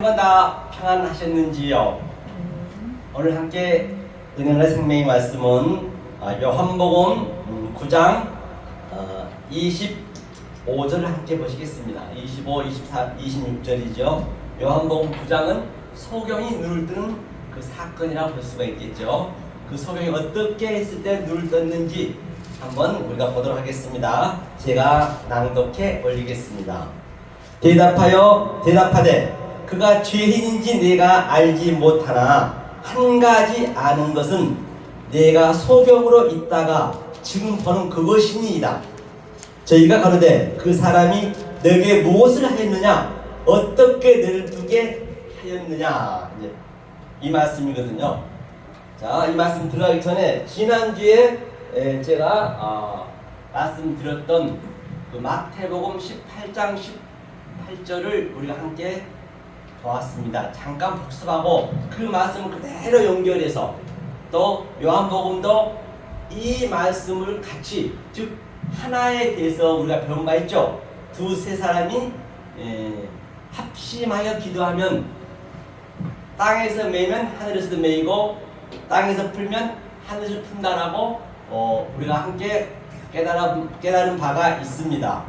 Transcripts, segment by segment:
번 다 평안하셨는지요? 오늘 함께 은혜의 생명의 말씀은 요한복음 9장 25절을 함께 보시겠습니다. 25, 24, 26절이죠. 요한복음 9장은 소경이 눈을 뜨는 그 사건이라고 볼 수가 있겠죠. 그 소경이 어떻게 했을 때 눈을 떴는지 한번 우리가 보도록 하겠습니다. 제가 낭독해 올리겠습니다. 대답하여 대답하되 그가 죄인인지 내가 알지 못하나 한 가지 아는 것은 내가 소경으로 있다가 지금 보는 그것이니이다. 저희가 가로되 그 사람이 너에게 무엇을 하였느냐 어떻게 너를 두게 하였느냐, 이 말씀이거든요. 자, 이 말씀 들어가기 전에 지난주에 제가 말씀드렸던 그 마태복음 18장 18절을 우리가 함께 보았습니다. 잠깐 복습하고 그 말씀을 그대로 연결해서 또 요한복음도 이 말씀을 같이, 즉 하나에 대해서 우리가 배운 바 있죠. 두세 사람이 합심하여 기도하면 땅에서 매면 하늘에서도 매이고 땅에서 풀면 하늘에서 푼다라고 우리가 함께 깨달은 바가 있습니다.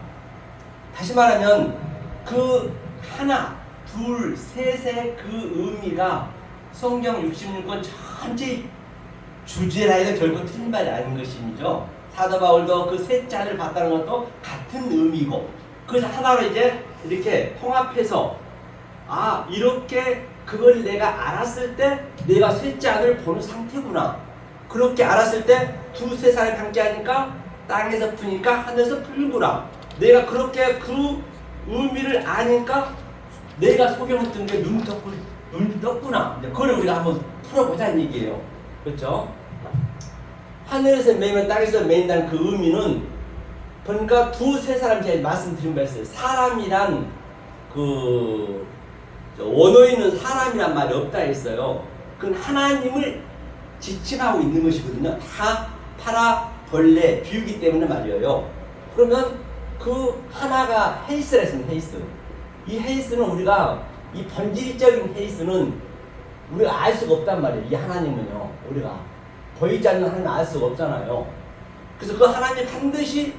다시 말하면 그 하나, 둘, 셋의 그 의미가 성경 66권 전체 주제라 해도 결국 틀린 말이 아닌 것이죠. 사도 바울도 그 세 자를 봤다는 것도 같은 의미고, 그래서 하나로 이제 이렇게 통합해서 이렇게 그걸 내가 알았을 때 내가 셋째 안을 보는 상태구나. 그렇게 알았을 때 두세 사람이 함께 하니까 땅에서 푸니까 하늘에서 풀구나. 내가 그렇게 그 의미를 아니까 내가 소경을 뜬 게 눈이 떴구나. 그걸 우리가 한번 풀어보자는 얘기예요. 그렇죠? 하늘에서 매이면 땅에서 매인다는 그 의미는 보니까 두세 사람 제가 말씀드린 바 있어요. 사람이란 그 원어에는 사람이란 말이 없다 했어요. 그건 하나님을 지칭하고 있는 것이거든요. 다 파라 벌레 비유기 때문에 말이에요. 그러면 그 하나가 헤이스라 했습니다. 헤이스. 이 헤이스는 우리가 이 본질적인 헤이스는 우리가 알 수가 없단 말이에요. 이 하나님은요. 우리가 보이지 않는 하나님 알 수가 없잖아요. 그래서 그 하나님 반드시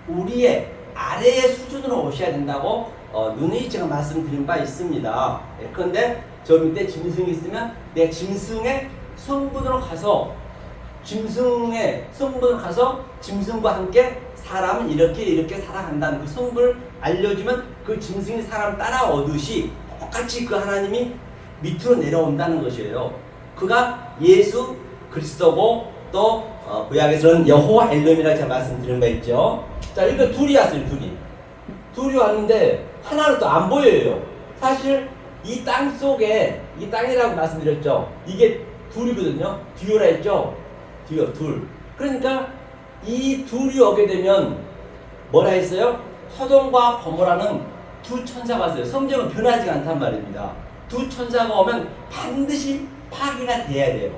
우리의 아래의 수준으로 오셔야 된다고 누누이 제가 말씀드린 바 있습니다. 그런데 저 밑에 짐승이 있으면 내 짐승의 성분으로 가서 짐승과 함께 사람은 이렇게 살아간다는 그 성분을 알려주면 그 짐승이 사람 따라오듯이 똑같이 그 하나님이 밑으로 내려온다는 것이에요. 그가 예수 그리스도고 또 구약에서는 여호와 엘롬이라고 제가 말씀드린 바 있죠. 자, 이거 둘이 왔어요. 둘이 왔는데 하나는 또 안 보여요. 사실 이 땅 속에, 이 땅이라고 말씀드렸죠. 이게 둘이거든요. 듀오라 했죠. 둘. 그러니까 이 둘이 오게 되면 뭐라 했어요? 소돔과 고모라는 두 천사가 왔어요. 성경은 변하지 않단 말입니다. 두 천사가 오면 반드시 파괴가 돼야 돼요.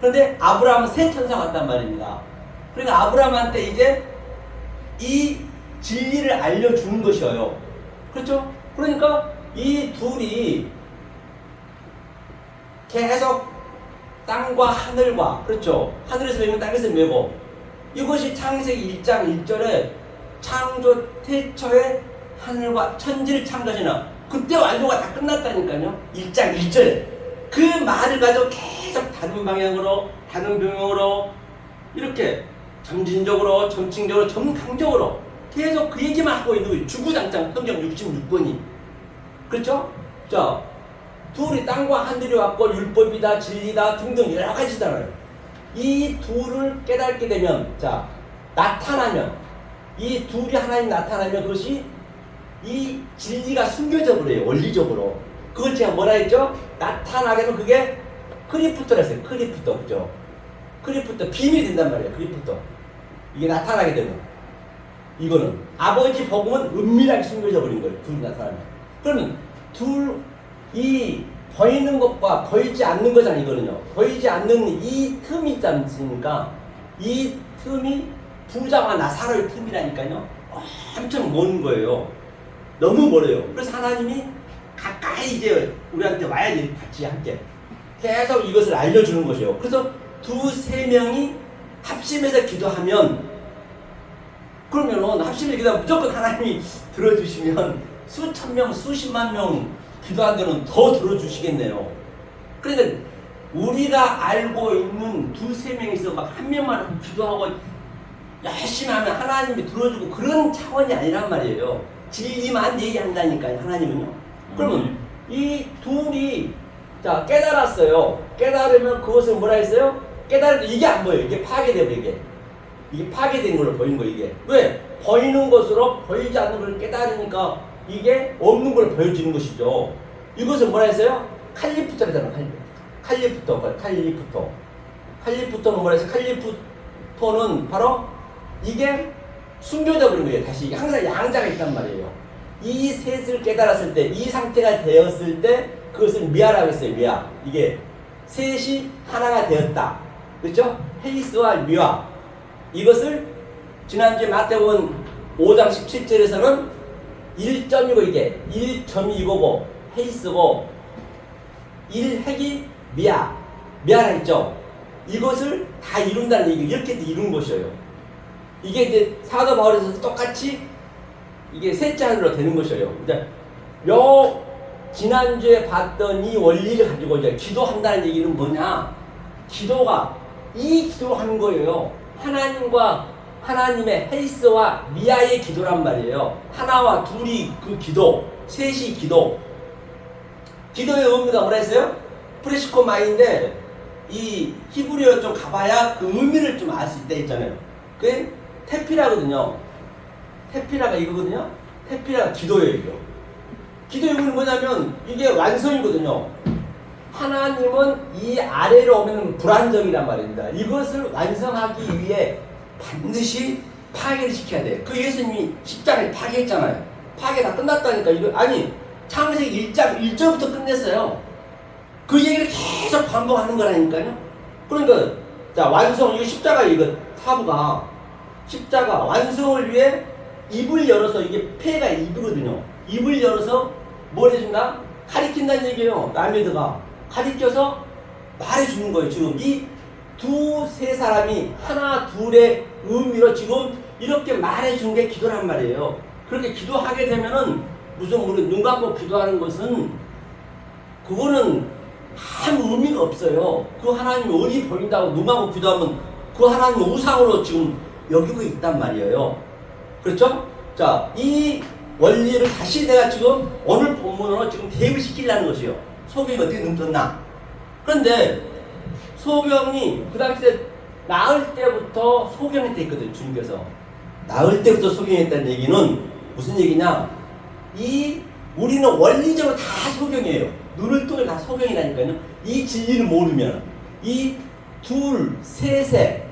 그런데 아브라함은 세 천사가 왔단 말입니다. 그러니까 아브라함한테 이제 이 진리를 알려주는 것이에요. 그렇죠? 그러니까 이 둘이 계속 땅과 하늘과, 그렇죠? 하늘에서 매면 땅에서 매고, 이것이 창세기 1장 1절에 창조 태초에 하늘과 천지를 창조하시나, 그때 완료가 다 끝났다니까요. 1장 1절에 그 말을 가지고 계속 다른 방향으로, 다른 병역으로 이렇게 점진적으로, 점층적으로, 점강적으로 계속 그 얘기만 하고 있는 거예요. 주구장창 성경 66권이. 그렇죠? 자, 둘이 땅과 하늘이 왔고 율법이다, 진리다 등등 여러 가지잖아요. 이 둘을 깨닫게 되면, 자, 나타나면, 이 둘이 하나님 나타나면 그것이 이 진리가 숨겨져 버려요. 원리적으로. 그걸 제가 뭐라 했죠? 나타나게 되면 그게 크리프토라 했어요. 크리프토. 그죠? 크리프토. 비밀이 된단 말이에요. 크리프토. 이게 나타나게 되면. 이거는 아버지 복음은 은밀하게 숨겨져 버린 거예요. 둘이 나타나면. 그러면 이 보이는 것과 보이지 않는 거잖아요. 이거는요. 보이지 않는 이 틈이 있지 않습니까? 이 틈이 부자와 나사로의 틈이라니까요. 엄청 먼 거예요. 너무 멀어요. 그래서 하나님이 가까이 이제 우리한테 와야지 같이 함께 계속 이것을 알려주는 것이요. 그래서 두세 명이 합심해서 기도하면 그러면은 합심해서 기도하면 무조건 하나님이 들어주시면 수천 명, 수십만 명 기도한 데는 더 들어주시겠네요. 그런데 우리가 알고 있는 두세 명이서 막 한 명만 기도하고 열심히 하면 하나님이 들어주고 그런 차원이 아니란 말이에요. 진리만 얘기한다니까요, 하나님은요. 그러면 이 둘이 자 깨달았어요. 깨달으면 그것을 뭐라 했어요? 깨달으면 이게 안 보여요. 이게 파괴되고 이게 파괴된 걸로 보이는 거예요. 이게 왜? 보이는 것으로 보이지 않는 걸 깨달으니까 이게 없는 걸 보여주는 것이죠. 이것을 뭐라 했어요? 칼리프토라잖아요. 칼리프토는 뭐라 했어요? 칼리프토는 바로 이게 숨겨져 버린 거예요. 다시 항상 양자가 있단 말이에요. 이 셋을 깨달았을 때, 이 상태가 되었을 때 그것을 미아라고 했어요. 미아. 이게 셋이 하나가 되었다. 그렇죠? 헤이스와 미아. 이것을 지난주에 마태복음 5장 17절에서는 1점이고 이게 1.2고고 헤이스고 1핵이 미아라 했죠. 이것을 다 이룬다는 얘기, 이렇게 이룬 것이에요. 이게 이제 사도 바울에서 똑같이 이게 셋째 하늘로 되는 것이에요. 이제 요 지난주에 봤던 이 원리를 가지고 이제 기도한다는 얘기는 뭐냐? 기도가 이 기도하는 거예요. 하나님과 하나님의 헤이스와 미아의 기도란 말이에요. 하나와 둘이 그 기도, 셋이 기도. 기도의 의미가 뭐라 했어요? 프레시코 마인데 이 히브리어 좀 가봐야 그 의미를 좀 알 수 있다 했잖아요. 그게 테피라거든요. 테피라가 이거거든요. 테피라가 기도예요, 이거. 기도의 의미는 뭐냐면 이게 완성이거든요. 하나님은 이 아래로 오면 불안정이란 말입니다. 이것을 완성하기 위해 반드시 파괴를 시켜야 돼. 그 예수님이 십자가에 파괴했잖아요. 파괴 다 끝났다니까. 이거 아니 창세기 1절부터 끝냈어요. 그 얘기를 계속 반복하는 거라니까요. 그러니까 자 완성 이거 십자가 이거 사부가 십자가 완성을 위해 입을 열어서 이게 폐가 입이거든요. 입을 열어서 뭘 해준다? 가리킨다는 얘기예요. 라메드가 가리켜서 말해주는 거예요. 지금 이 두세 사람이 하나 둘의 의미로 지금 이렇게 말해준 게 기도란 말이에요. 그렇게 기도하게 되면은 무슨 우리 눈 감고 기도하는 것은 그거는 아무 의미가 없어요. 그 하나님이 어디 보인다고 눈 감고 기도하면 그 하나님의 우상으로 지금 여기고 있단 말이에요. 그렇죠? 자, 이 원리를 다시 내가 지금 오늘 본문으로 지금 대입을 시키려는 것이요. 소경이 어떻게 눈 떴나? 그런데 소경이 그 당시에 낳을 때부터 소경했다 했거든요. 주님께서 낳을 때부터 소경했다는 얘기는 무슨 얘기냐? 우리는 원리적으로 다 소경이에요. 눈을 뜨면 다 소경이라니까요. 이 진리를 모르면 이 둘, 셋의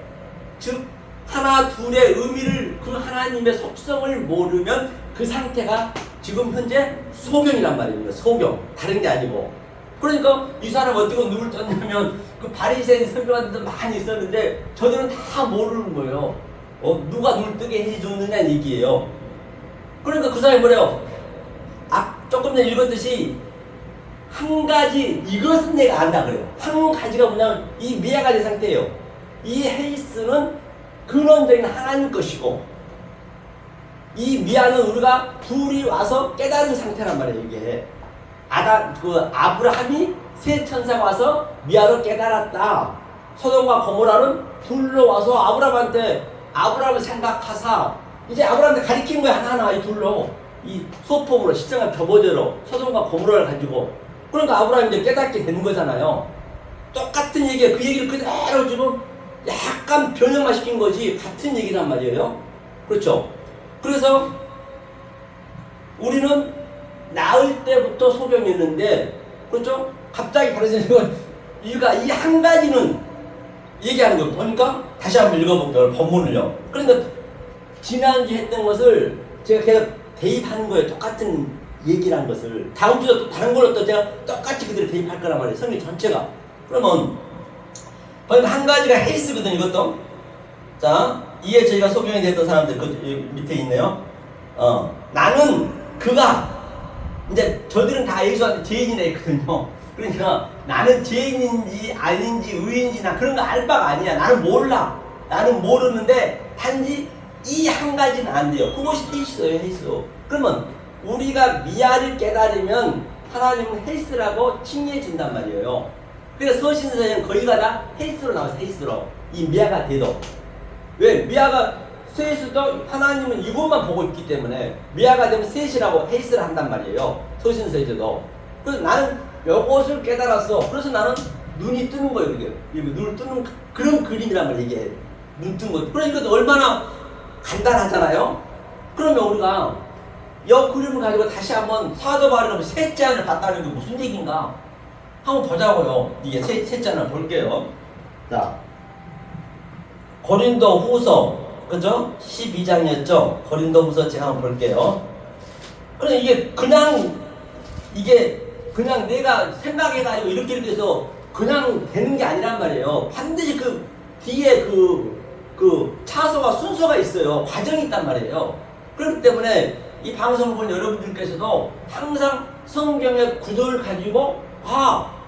즉 하나 둘의 의미를 그 하나님의 속성을 모르면 그 상태가 지금 현재 소경이란 말입니다. 소경. 다른 게 아니고. 그러니까 이 사람 어떻게 눈을 떴냐면 그 바리새인 설교하는데 많이 있었는데 저들은 다 모르는 거예요. 누가 눈을 뜨게 해줬느냐는 얘기예요. 그러니까 그 사람이 뭐래요? 조금 전에 읽었듯이 한 가지 이것은 내가 안다 그래요. 한 가지가 뭐냐면 이 미아가 된 상태예요. 이 헤이스는 근원적인 하나님 것이고 이 미아는 우리가 둘이 와서 깨달은 상태란 말이에요. 이게 아브라함이 세 천사가 와서 미아를 깨달았다. 소돔과 고모라는 둘로 와서 아브라함을 생각하사 이제 아브라함한테 가리킨 거야. 하나하나 이 둘로 이 소품으로 시청한 표본대로 소돔과 고모라를 가지고 그러니까 아브라함이 이제 깨닫게 되는 거잖아요. 똑같은 얘기예요. 그 얘기를 그대로 지금 약간 변형만 시킨 거지 같은 얘기란 말이에요. 그렇죠? 그래서 우리는 낳을 때부터 소경이었는데 그렇죠? 갑자기 바리새인은 이유가 이 한 가지는 얘기하는 거 보니까 다시 한번 읽어볼게요. 본문을요. 그러니까 지난주에 했던 것을 제가 계속 대입하는 거예요. 똑같은 얘기라는 것을 다음 주에 또 다른 걸로 또 제가 똑같이 그대로 대입할 거란 말이에요. 성경 전체가. 그러면 한 가지가 헤이스거든요. 이것도 자 이에 저희가 소경이 됐던 사람들 그 밑에 있네요. 나는 그가 이제 저들은 다 예수한테 죄인이라 했거든요. 그러니까 나는 죄인인지 아닌지 의인지 나 그런 거 알 바가 아니야. 나는 몰라. 나는 모르는데 단지 이 한 가지는 안 돼요. 그것이 헬스예요, 헬스. 그러면 우리가 미아를 깨달으면 하나님은 헬스라고 칭해 준단 말이에요. 그래서 서신서에는 거의가 다 헬스로 나와서 헬스로 이 미아가 돼도 왜 미아가 셋이도 하나님은 이것만 보고 있기 때문에 미아가 되면 셋이라고 헬스를 한단 말이에요. 서신서에서도. 그래서 나는 이것을 깨달았어. 그래서 나는 눈이 뜨는 거예요. 이게 눈을 뜨는 그런 그림이란 말이에요. 이게 눈 뜬 거. 그러니까 얼마나 간단하잖아요. 그러면 우리가 이 그림을 가지고 다시 한번 사도 바울이 셋째 안을 봤다는 게 무슨 얘기인가? 한번 보자고요. 이게 셋째 안을 볼게요. 자, 고린도 후서, 그죠? 12장이었죠? 고린도 후서 제가 한번 볼게요. 그래, 이게 그냥 내가 생각해가지고 이렇게 해서 그냥 되는 게 아니란 말이에요. 반드시 그 뒤에 그 차소가 순서가 있어요. 과정이 있단 말이에요. 그렇기 때문에 이 방송을 본 여러분들께서도 항상 성경의 구절을 가지고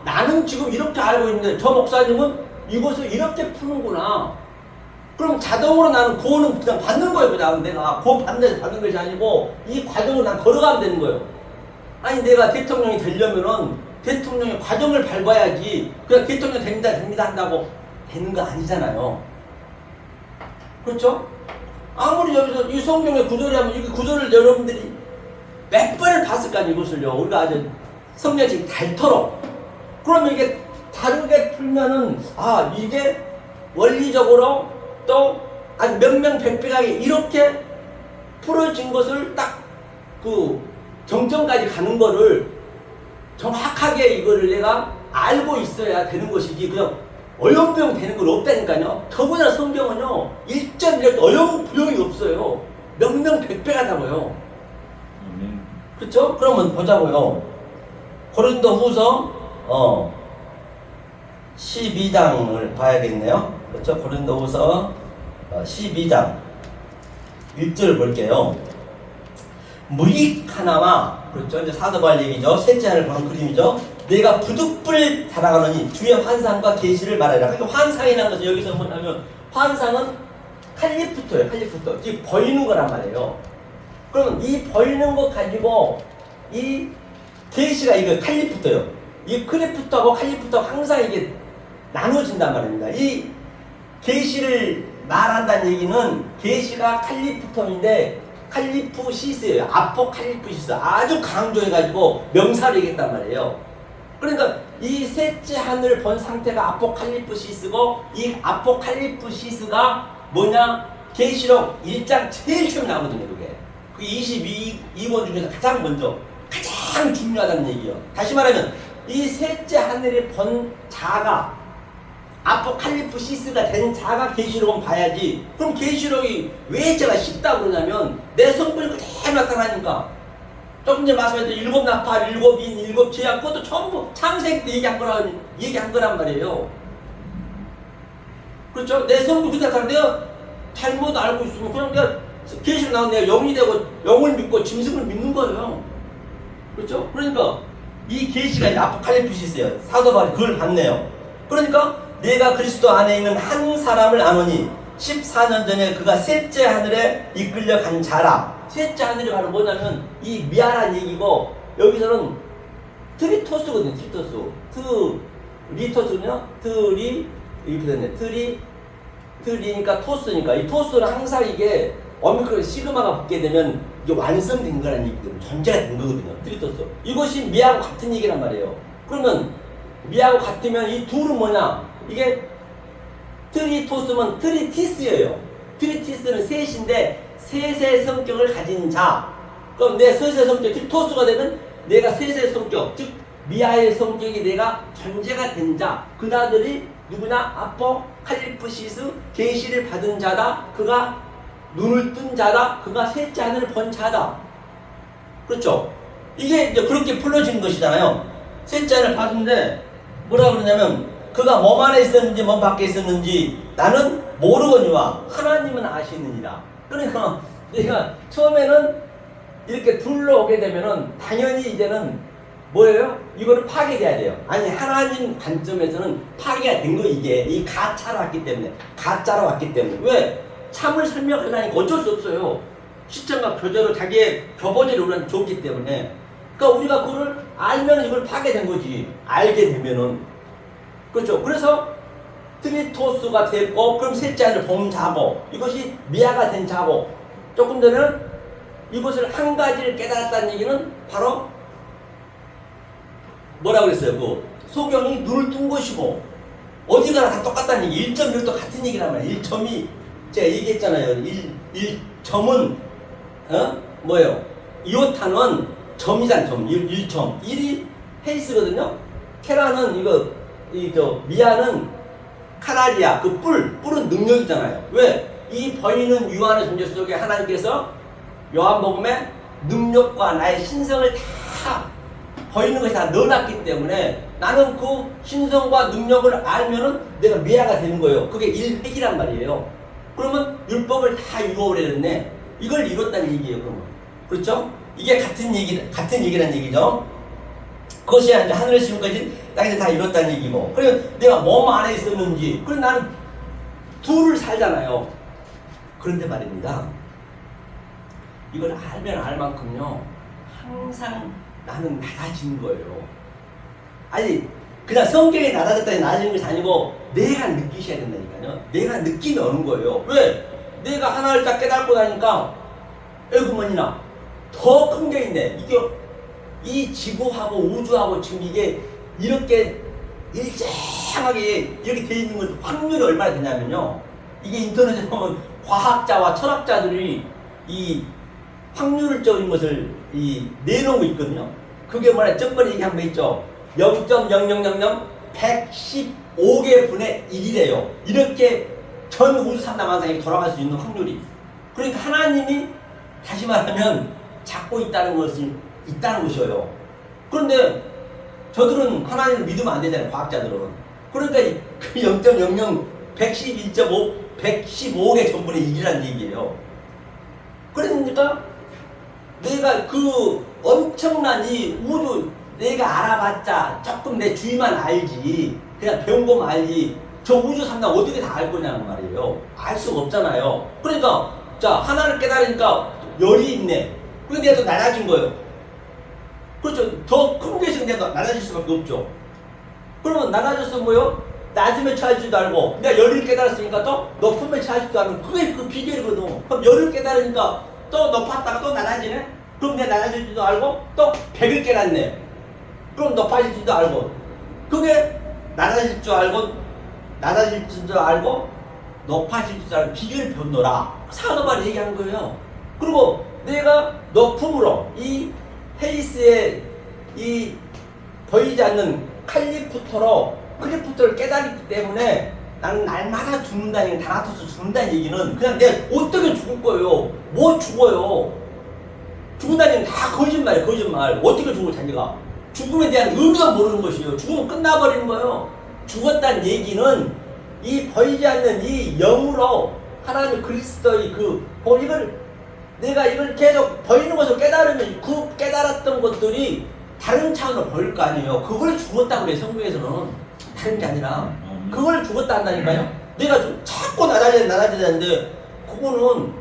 나는 지금 이렇게 알고 있는데 저 목사님은 이것을 이렇게 푸는구나. 그럼 자동으로 나는 구원은 그냥 받는 거예요. 그냥 내가 구원 받는 것이 아니고 이 과정을 난 걸어가면 되는 거예요. 아니 내가 대통령이 되려면은 대통령의 과정을 밟아야지 그냥 대통령 됩니다 한다고 되는 거 아니잖아요. 그렇죠? 아무리 여기서 이 성경의 구절이 하면 이 구절을 여러분들이 몇 번을 봤을 거 아니에요. 이것을요. 우리가 아주 성경책이 닳도록. 그러면 이게 다르게 풀면은 이게 원리적으로 또 아주 명명백백하게 이렇게 풀어진 것을 딱 그 정점까지 가는 거를 정확하게 이거를 내가 알고 있어야 되는 것이지 그냥 어영부영 되는 건 없다니까요. 더구나 성경은요 1.1도 어영부영이 없어요. 명명백백하다고요. 그렇죠? 그러면 보자고요. 고린도 후서 12장을 봐야겠네요. 그렇죠? 고린도 후서 12장 1절 볼게요. 무익하나마, 그렇죠? 이제 사도 바울 얘기죠. 셋째 안을 보는 그림이죠. 내가 부득불 살아가노니 주의 환상과 계시를 말하라. 그러니까 환상이라는 것은 여기서 뭐냐면 환상은 칼리프토예요. 칼리프토. 이 보이는 거란 말이에요. 그러면 이 보이는 것 가지고 이 계시가 이거 칼리프토예요. 이 크리프토하고 칼리프토가 항상 이게 나눠진단 말입니다. 이 계시를 말한다는 얘기는 계시가 칼리프토인데 칼리프시스예요. 아포칼리프시스. 아주 강조해가지고 명사를 얘기했단 말이에요. 그러니까 이 셋째 하늘 본 상태가 아포칼리프시스고 이 아포칼리프시스가 뭐냐? 계시록 1장 제일 처음 나오거든요. 그게. 그게 22권 중에서 가장 먼저 가장 중요하다는 얘기예요. 다시 말하면 이 셋째 하늘에 본 자가 아포칼리프시스가 된 자가 계시록은 봐야지. 그럼 계시록이 왜 제가 쉽다고 그러냐면 내 성분이 그대로 나타나니까. 조금 전에 말씀했던 일곱 나팔, 일곱 인, 일곱 제약 그것도 전부 창세기 때 얘기한 거란 말이에요. 그렇죠? 내 성분 그대로 나타나. 내가 잘못 알고 있으면 그냥 내가 계시록 나온 내가 영이 되고 영을 믿고 짐승을 믿는 거예요. 그렇죠? 그러니까 이 계시가 아포칼리프시스예요. 사도 바울이 그걸 봤네요. 그러니까 내가 그리스도 안에 있는 한 사람을 아노니 14년 전에 그가 셋째 하늘에 이끌려 간 자라. 셋째 하늘이 바로 뭐냐면 이 미아란 얘기고 여기서는 트리토스거든요. 트리토스. 트리토스는요. 이렇게 됐네. 트리니까 토스니까 이 토스는 항상 이게 오미크론 시그마가 붙게 되면 이게 완성된 거라는 얘기거든요. 전제가 된 거거든요. 트리토스. 이것이 미하고 같은 얘기란 말이에요. 그러면 미하고 같으면 이 둘은 뭐냐? 이게 트리토스면 트리티스예요. 트리티스는 셋인데 셋의 성격을 가진 자. 그럼 내 셋의 성격, 트리토스가 되면 내가 셋의 성격, 즉 미아의 성격이 내가 전제가 된 자. 그다들이 누구냐? 아포칼리프시스 계시를 받은 자다. 그가 눈을 뜬 자다. 그가 셋째 하늘을 본 자다. 그렇죠? 이게 이제 그렇게 풀어진 것이잖아요. 셋째 하늘을 봤는데 뭐라 그러냐면 그가 몸 안에 있었는지 몸 밖에 있었는지 나는 모르거니와 하나님은 아시느니라. 그러니까 내가 처음에는 이렇게 둘러오게 되면은 당연히 이제는 뭐예요? 이거를 파괴돼야 돼요. 아니 하나님 관점에서는 파괴가 된 거 이게 이 가짜로 왔기 때문에 가짜로 왔기 때문에 왜? 참을 설명하려니까 어쩔 수 없어요. 시청각 교대로 자기의 교보제를 우리한테 줬기 때문에 그러니까 우리가 그걸 알면 이걸 파괴된 거지. 알게 되면은 그렇죠. 그래서 트리토스가 됐고 그럼 셋째 아들 범자고 이것이 미아가 된 자고 조금 전에는 이것을 한 가지를 깨달았다는 얘기는 바로 뭐라고 그랬어요? 그 소경이 눈을 뜬 것이고 어디가나 다 똑같다는 얘기 1.1도 같은 얘기란 말이에요. 1점이 제가 얘기했잖아요. 1점은 뭐예요? 이오타는 점이잖아요. 점 1점 1이 헤이스거든요. 케라는 미아는 카라리아 그 뿔은 능력이잖아요. 왜? 이 보이는 유한의 존재 속에 하나님께서 요한복음에 능력과 나의 신성을 다 보이는 것이 다 넣어놨기 때문에 나는 그 신성과 능력을 알면은 내가 미아가 되는 거예요. 그게 일획이란 말이에요. 그러면 율법을 다 이루어버렸네. 이걸 이뤘다는 얘기예요. 그러면 그렇죠? 이게 같은 얘기란 얘기죠. 그것이 이제 하늘의 지금까지 땅에서 다 이뤘다는 얘기고. 그리고 내가 몸 안에 있었는지. 그리고 나는 둘을 살잖아요. 그런데 말입니다. 이걸 알면 알 만큼요. 항상 나는 낮아지는 거예요. 아니 그냥 성격이 낮아졌다니 낮아지는 것이 아니고 내가 느끼셔야 된다니까요. 내가 느낌이 오는 거예요. 왜? 내가 하나를 딱 깨닫고 나니까 에구먼이나 더 큰 게 있네. 이게 이 지구하고 우주하고 지금 이게 이렇게 일정하게 이렇게 돼 있는 것 확률이 얼마나 되냐면요. 이게 인터넷에 보면 과학자와 철학자들이 이 확률적인 것을 내놓고 있거든요. 그게 뭐냐? 저번에 얘기한 거 있죠. 0.000 115개 분의 1이래요. 이렇게 전 우주 산다만상이 돌아갈 수 있는 확률이. 그러니까 하나님이 다시 말하면 잡고 있다는 것이에요. 그런데 저들은 하나님을 믿으면 안 되잖아요. 과학자들은. 그러니까 그 0.00 115개 전분의 1이라는 얘기예요. 그러니까 내가 그 엄청난 이 우주 내가 알아봤자 조금 내 주위만 알지 그냥 배운 것만 알지 저 우주 산다 어떻게 다 알 거냐는 말이에요. 알 수가 없잖아요. 그러니까 자 하나를 깨달으니까 열이 있네. 그런데 내가 더 낮아진 거예요. 그렇죠. 더 큰 게 있으면 내가 낮아질 수밖에 없죠. 그러면 낮아졌으면 뭐요? 낮음에 처할 줄도 알고 내가 열을 깨달았으니까 또 높음에 처할 줄도 알고 그게 그 비결이거든. 그럼 열을 깨달으니까 또 높았다가 또 낮아지네? 그럼 내가 낮아질 줄도 알고 또 100을 깨닫네. 그럼 높아질 줄도 알고 그게 낮아질 줄 알고 낮아질 줄도 알고 높아질 줄도 알고 비결을 배웠노라. 사도바리 얘기한 거예요. 그리고 내가 높음으로 이 헤이스의 이 보이지 않는 클리프터를 깨달았기 때문에 나는 날마다 죽는다는 다나토스 죽는다는 얘기는 그냥 내가 어떻게 죽을 거예요. 뭐 죽어요. 죽는다는 얘기는 다 거짓말이에요. 거짓말. 어떻게 죽어 자기가. 죽음에 대한 의미가 모르는 것이에요. 죽으면 끝나버리는 거예요. 죽었다는 얘기는 이 보이지 않는 이 영으로 하나님 그리스도의 내가 이걸 계속 보이는 것을 깨달으면 그 깨달았던 것들이 다른 차원으로 보일 거 아니에요. 그걸 죽었다고 그래요. 성경에서는. 다른 게 아니라 그걸 죽었다 한다니까요. 내가 좀 자꾸 낮아지는데 그거는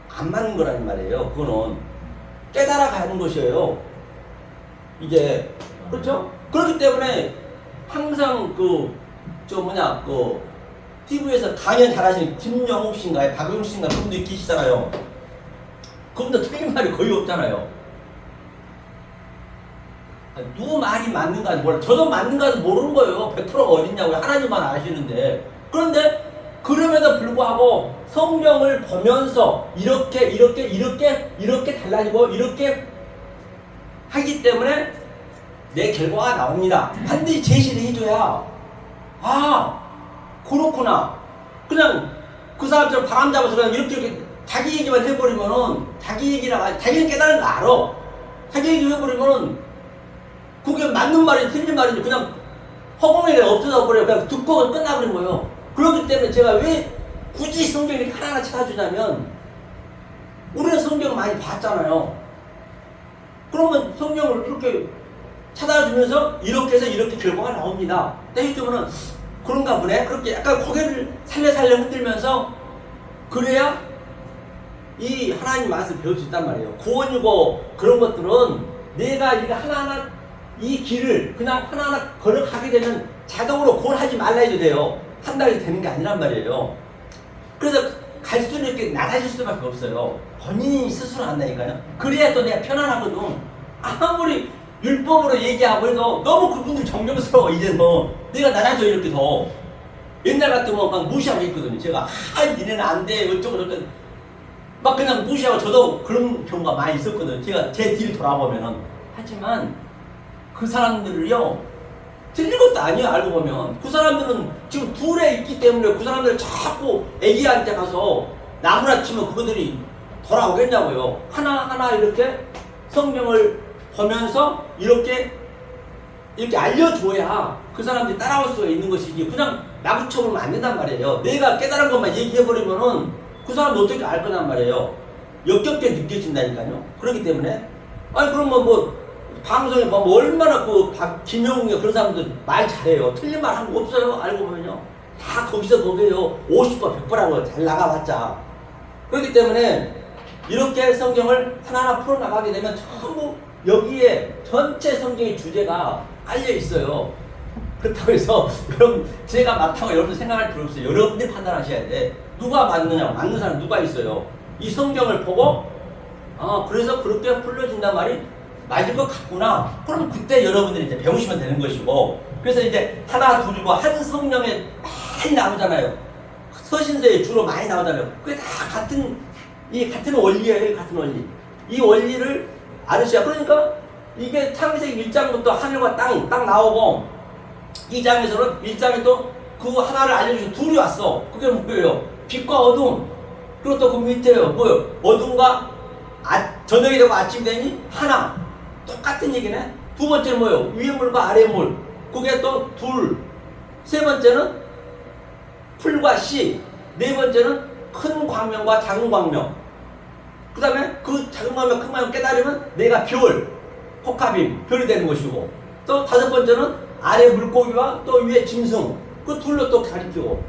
안 맞는 거라는 말이에요. 그거는 깨달아 가는 것이에요. 이게 그렇죠? 그렇기 때문에 항상 TV에서 강연 잘하시는 김영욱 씨인가요? 박용 씨인가 그분들이 계시잖아요. 그분들 틀린 말이 거의 없잖아요. 누구 말이 맞는가 몰라. 저도 맞는가 모르는 거예요. 100%가 어딨냐고요. 하나님만 아시는데. 그런데 그럼에도 불구하고 성경을 보면서 이렇게 달라지고 이렇게 하기 때문에 내 결과가 나옵니다. 반드시 제시를 해줘야 그렇구나. 그냥 그 사람처럼 바람 잡아서 그냥 이렇게 자기 얘기만 해버리면은 자기는 깨달은 거 알아. 자기 얘기 해버리면은 그게 맞는 말인지 틀린 말인지 그냥 허공에 없어져 버려요. 그냥 듣고 끝나버린 거예요. 그렇기 때문에 제가 왜 굳이 성경을 하나하나 찾아주냐면 우리는 성경을 많이 봤잖아요. 그러면 성경을 그렇게 찾아주면서 이렇게 해서 이렇게 결과가 나옵니다. 때리면은 그런가 보네. 그렇게 약간 고개를 살려살려 흔들면서 그래야 이 하나님 말씀 배울 수 있단 말이에요. 구원이고 그런 것들은 내가 이거 하나하나 이 길을 그냥 하나하나 걸어가게 되면 자동으로 구원하지 말라 해도 돼요. 한다고 해서 되는 게 아니란 말이에요. 그래서 갈수록 이렇게 낮아질 수밖에 없어요. 본인이 스스로 안다니까요. 그래야 또 내가 편안하거든. 아무리 율법으로 얘기하고 해도 너무 그분들 정경스러워. 이제 뭐 내가 낮아져 이렇게 더. 옛날 같으면 막 무시하고 있거든요. 제가 니네는 안 돼 어쩌고 저쩌고 막 그냥 무시하고 저도 그런 경우가 많이 있었거든요. 제가 제 뒤를 돌아보면은. 하지만 그 사람들을요 틀린 것도 아니에요. 알고 보면 그 사람들은 지금 둘에 있기 때문에 그 사람들 자꾸 애기한테 가서 나무라 치면 그분들이 돌아오겠냐고요. 하나하나 이렇게 성경을 보면서 이렇게 알려줘야 그 사람들이 따라올 수가 있는 것이지 그냥 나부쳐보면 안 된단 말이에요. 내가 깨달은 것만 얘기해버리면은 그 사람도 어떻게 알 거란 말이에요. 역겹게 느껴진다니까요. 그렇기 때문에 아니 그러면 뭐 방송에 뭐 얼마나 그 김용웅이 그런 사람들 말 잘해요. 틀린 말 한 거 없어요. 알고 보면요. 다 거기서 거기에요. 50번 100번하고 잘 나가봤자. 그렇기 때문에 이렇게 성경을 하나하나 풀어나가게 되면 전부 여기에 전체 성경의 주제가 깔려 있어요. 그렇다고 해서 여러분 제가 맞다고 여러분 생각할 필요 없어요. 여러분들이 판단하셔야 돼. 누가 맞느냐 맞는 사람 누가 있어요. 이 성경을 보고 그래서 그렇게 풀려진단 말이 맞을 것 같구나. 그럼 그때 여러분들이 이제 배우시면 되는 것이고 그래서 이제 하나 둘이고 한 성령에 많이 나오잖아요. 서신서에 주로 많이 나오잖아요. 그게 다 같은 원리예요. 같은 원리. 이 원리를 아르시아 그러니까 이게 창세기 1장부터 하늘과 땅 나오고 2장에서는 1장에 또 그 하나를 알려주신 둘이 왔어. 그게 뭐예요? 빛과 어둠. 그리고 또 그 밑에요. 뭐요? 어둠과 저녁이 되고 아침이 되니 하나. 똑같은 얘기네. 두 번째는 뭐예요? 위의 물과 아래의 물. 그게 또 둘. 세 번째는 풀과 씨. 네 번째는 큰 광명과 작은 광명. 그 다음에 그 작은 광명, 큰 광명 깨달으면 내가 별, 코카빔, 별이 되는 것이고 또 다섯 번째는 아래 물고기와 또 위에 짐승. 그 둘로 또 가리키고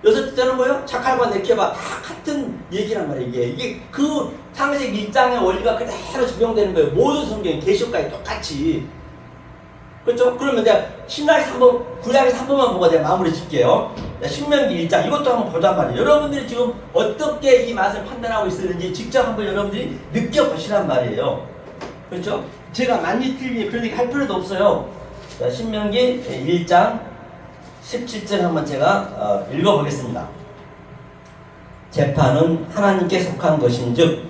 여섯 번째는 뭐예요? 자칼과 네케바 다 같은 얘기란 말이에요. 이게 그 창세기 1장의 원리가 그대로 적용되는 거예요. 모든 성경이 계시록까지 똑같이. 그렇죠? 그러면 이제 신약에서 한번 구약에서 한 번만 보고 내가 마무리 짓게요. 신명기 1장 이것도 한번 보단 말이에요. 여러분들이 지금 어떻게 이 맛을 판단하고 있었는지 직접 한번 여러분들이 느껴보시란 말이에요. 그렇죠? 제가 많이 틀리니 그런 얘기 할 필요도 없어요. 자, 신명기 1장 17절 한번 제가 읽어보겠습니다. 재판은 하나님께 속한 것인즉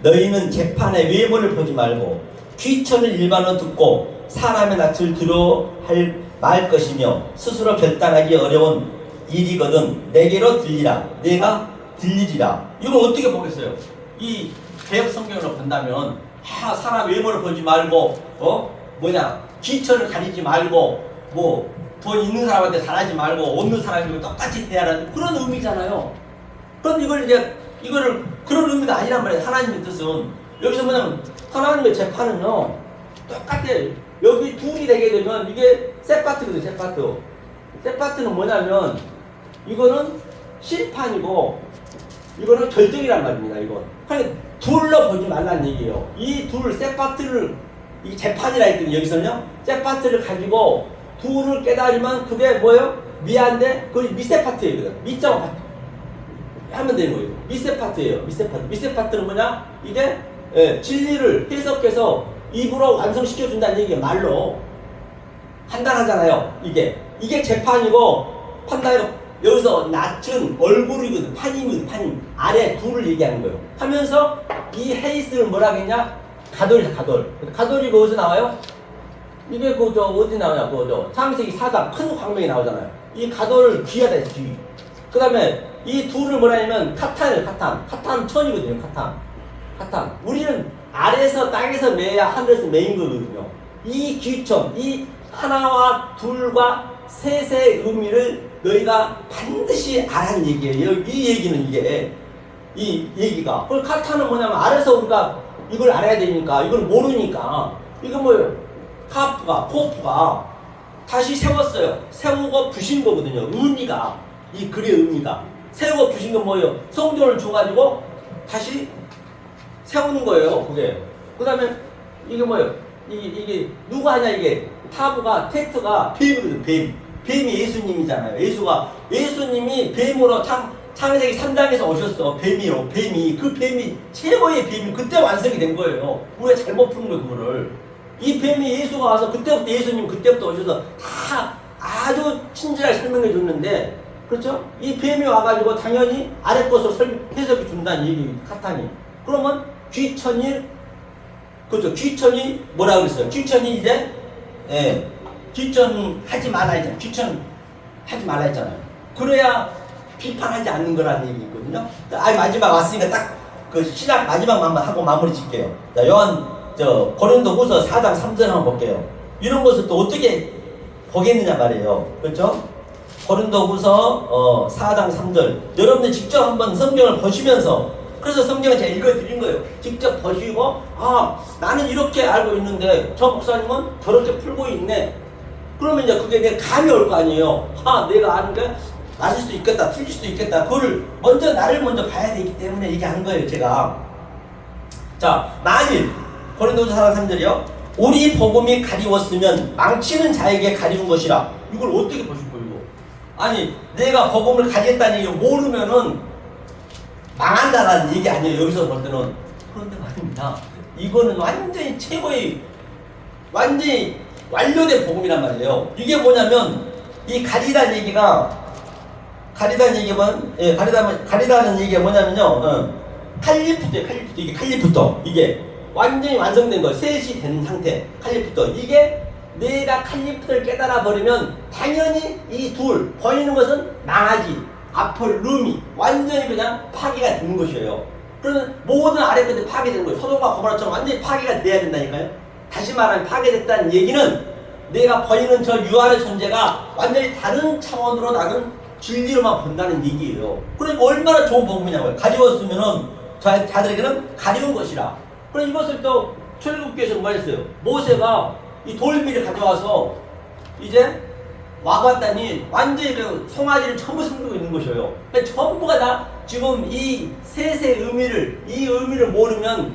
너희는 재판의 외모를 보지 말고 귀천을 일반으로 듣고 사람의 낯을 두려워할 말 것이며 스스로 결단하기 어려운 일이거든 내게로 들리라. 내가 들리리라. 이걸 어떻게 보겠어요? 이 개역 성경으로 본다면 사람 외모를 보지 말고 귀천을 가리지 말고 돈 있는 사람한테 잘하지 말고 없는 사람이고 똑같이 대하라는 그런 의미잖아요. 그럼 이거를 그런 의미가 아니란 말이에요. 하나님의 뜻은 여기서 뭐냐면 하나님의 재판은요 똑같아요. 여기 둘이 되게 되면 이게 세파트거든요. 세파트는 뭐냐면 이거는 심판이고 이거는 결정이란 말입니다. 이거 그러니까 둘로 보지 말라는 얘기예요. 이 둘 세파트를 이 재판이라 했더니 여기서는요 세파트를 가지고 둘을 깨달으면 그게 뭐예요? 미안데 그게 미세파트예요. 미자와 파트 하면 되는 거예요. 미세파트예요. 미세파트는 뭐냐? 이게 진리를 해석해서 입으로 완성시켜준다는 얘기예요. 말로 판단하잖아요. 이게 재판이고 판단이고 여기서 낯은 얼굴이거든. 판임 아래 둘을 얘기하는 거예요. 하면서 이 헤이스를 뭐라 하겠냐? 가돌이 어디서 나와요? 이게 어디 나오냐? 창세기 4장 큰 광명이 나오잖아요. 이 가돌을 귀하다 해서 귀. 그 다음에 이 둘을 뭐라 하냐면 카탄 천이거든요. 카탄. 우리는 아래에서 땅에서 매야 하늘에서 매인 거거든요. 이 귀천, 이 하나와 둘과 셋의 의미를 너희가 반드시 알아는 얘기예요. 이 얘기는 이 얘기가. 그리고 카탄은 뭐냐면 아래에서 우리가 이걸 알아야 되니까 이걸 모르니까 이거 뭐예요? 카프가 포프가 다시 세웠어요. 세우고 부신 거거든요. 의미가 이 글의 의미가 세우고 부신 건 뭐예요? 성경을 줘가지고 다시 세우는 거예요. 그게 그 다음에 이게 뭐예요? 이게 누가 하냐 이게 타브가 테트가 뱀이거든. 뱀이 예수님이잖아요. 예수님이 뱀으로 창세기 3장에서 오셨어. 뱀이 그 뱀이 최고의 뱀이 그때 완성이 된 거예요. 우리가 잘못 푸는 거예요. 그거를 이 뱀이 예수가 와서 그때부터 예수님 그때부터 오셔서 다 아주 친절하게 설명해 줬는데 그렇죠? 이 뱀이 와가지고 당연히 아래 것으로 해석해 준다는 얘기 카타니. 그러면 귀천이 그렇죠? 귀천이 뭐라 그랬어요? 귀천이 이제 귀천 하지 말라 했잖아요. 귀천 하지 말라 했잖아요. 그래야 비판하지 않는 거라는 얘기 있거든요. 마지막 왔으니까 딱 그 시작 마지막만 하고 마무리 짓게요. 자, 요한 고린도후서 4장 3절 한번 볼게요. 이런 것을 또 어떻게 보겠느냐 말이에요. 그렇죠? 고린도후서 4장 3절. 여러분들 직접 한번 성경을 보시면서 그래서 성경을 제가 읽어드린 거예요. 직접 보시고 나는 이렇게 알고 있는데 저 목사님은 저렇게 풀고 있네. 그러면 이제 그게 내 감이 올 거 아니에요. 내가 아는 게 맞을 수도 있겠다, 틀릴 수도 있겠다. 그걸 나를 먼저 봐야 되기 때문에 얘기하는 거예요, 제가. 자, 만일 고린도서 4장 3절이요. 우리 복음이 가리웠으면 망치는 자에게 가리운 것이라. 이걸 어떻게 보실 거예요, 이거? 아니, 내가 복음을 가리했다는 얘기 모르면은 망한다라는 얘기 아니에요, 여기서 볼 때는. 그런데 말입니다. 이거는 완전히 최고의, 완전히 완료된 복음이란 말이에요. 이게 뭐냐면, 이 가리다는 얘기가, 가리다는 얘기가 뭐냐면요, 칼리프트예요, 칼리프트. 이게 칼리프트. 이게 완전히 완성된 거, 셋이 된 상태, 칼리프트. 이게 내가 칼리프트를 깨달아 버리면 당연히 이 둘, 보이는 것은 망하지, 앞을 룸이 완전히 그냥 파괴가 되는 것이에요. 그러면 모든 아래 것들이 파괴되는 거예요. 소돔과 고모라처럼 완전히 파괴가 돼야 된다니까요. 다시 말하면 파괴됐다는 얘기는 내가 보이는 저 유아의 존재가 완전히 다른 차원으로 나는 진리로만 본다는 얘기예요. 그러니까 얼마나 좋은 복음이냐고요. 가리웠으면은 자들에게는 가리운 것이라. 그럼 이것을 또 출애굽기에서 뭐 했어요? 모세가 이 돌미를 가져와서 이제 와봤더니 완전히 그 송아지를 전부 섬기고 있는 것이에요. 그러니까 전부가 다 지금 이 셋의 의미를 모르면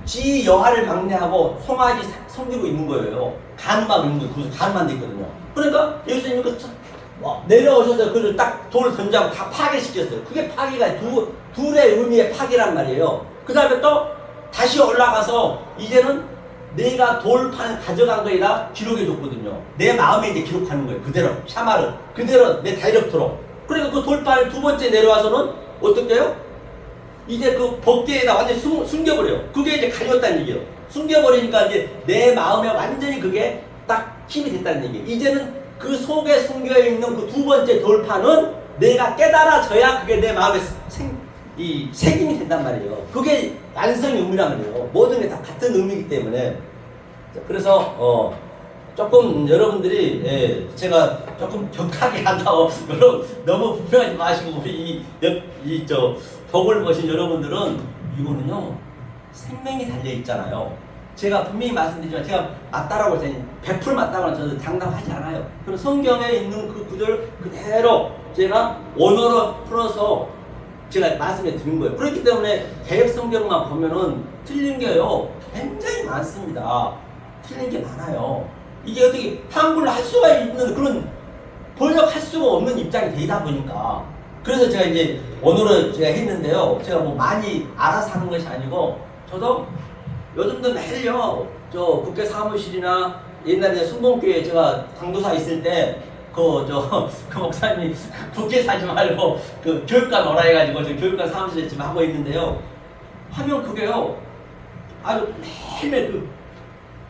지 여하를 막내하고 송아지 섬기고 있는 거예요. 간음하고 있는 거예요. 그래서 간음만 돼 있거든요. 그러니까 여기서 이거 내려오셔서 그걸 딱 돌을 던지고 다 파괴시켰어요. 그게 파괴가 둘의 의미의 파괴란 말이에요. 그 다음에 또 다시 올라가서 이제는 내가 돌판 가져간 거에다 기록해줬거든요. 내 마음에 이제 기록하는 거예요. 그대로 샤마를 그대로 내 다이렉트로. 그러니까 그 돌판을 두 번째 내려와서는 어떻게 해요? 이제 그 법궤에다 완전히 숨겨버려요. 그게 이제 가렸다는 얘기예요. 숨겨버리니까 이제 내 마음에 완전히 그게 딱 힘이 됐다는 얘기예요. 이제는 그 속에 숨겨있는 그 두 번째 돌판은 내가 깨달아져야 그게 내 마음에 색임이 된단 말이에요. 그게 완성의 의미란 말이에요. 모든 게 다 같은 의미이기 때문에. 그래서 조금 여러분들이 제가 조금 격하게 한다고 너무 불편하지 마시고 우리 저 복을 보신 여러분들은 이거는요 생명이 달려 있잖아요. 제가 분명히 말씀드리지만 제가 맞다라고 할 때는 100% 맞다고 저는 장담하지 않아요. 그럼 성경에 있는 그 구절 그대로 제가 원어로 풀어서 제가 말씀해 드린 거예요. 그렇기 때문에 개역 성경만 보면은 틀린 게요 굉장히 많습니다. 틀린 게 많아요. 이게 어떻게 한글로 할 수가 있는 그런 번역할 수가 없는 입장이 되다 보니까 그래서 제가 이제 원어로 제가 했는데요. 제가 뭐 많이 알아서 하는 것이 아니고 저도 요즘도 매일요 저 국회 사무실이나 옛날에 순봉교회 제가 강도사 있을 때 그 목사님이 국회 사지 말고 그 교육관 오라 해가지고 저 교육관 사무실에 지금 하고 있는데요. 하면 그게요 아주 매일매일 그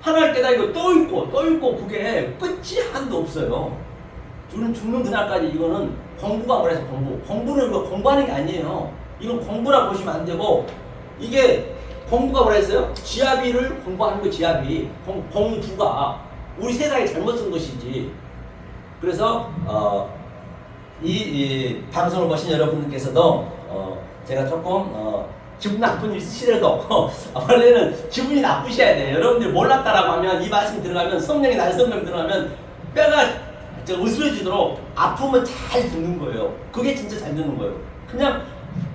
하나를 깨달고 또 읽고 그게 끝이 한도 없어요. 죽는 그날까지 이거는 공부가 뭐라 해서 공부는 이거 공부하는 게 아니에요. 이건 공부라 보시면 안 되고 이게 공부가 뭐라 했어요? 지압이를 공부하는 거 지압이 공부가 우리 세상에 잘못 쓴 것이지. 그래서 이 방송을 보신 여러분께서도 제가 조금 기분 나쁜 일 있으시더라도 원래는 기분이 나쁘셔야 돼요. 여러분들이 몰랐다라고 하면 이 말씀이 들어가면 성령이 나의 성령 들어가면 뼈가 으스러지도록 아프면 잘 듣는 거예요. 그게 진짜 잘 듣는 거예요. 그냥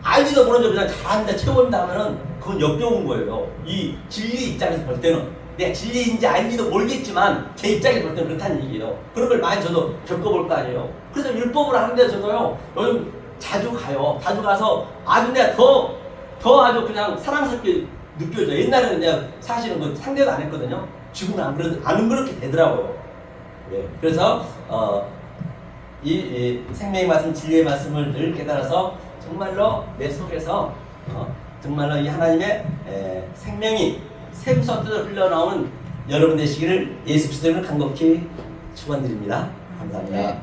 알지도 모르는 그냥 잘한다 최고입니다 하면은 그건 역겨운 거예요. 이 진리 입장에서 볼 때는 내가 진리인지 아닌지도 모르겠지만 제 입장에서 볼 때는 그렇다는 얘기예요. 그런 걸 많이 저도 겪어볼 거 아니에요. 그래서 율법을 하는데 저도요 요즘 자주 가요. 자주 가서 아주 내가 더 아주 그냥 사랑스럽게 느껴져. 옛날에는 내가 사실은 그 상대도 안 했거든요. 지금은 안 그렇게 되더라고요. 예. 그래서 이 생명의 말씀, 진리의 말씀을 늘 깨달아서 정말로 내 속에서 정말로 이 하나님의 생명이 샘솟듯 흘러나오는 여러분 되시기를 예수 그리스도를 간곡히 축원드립니다. 감사합니다. 네.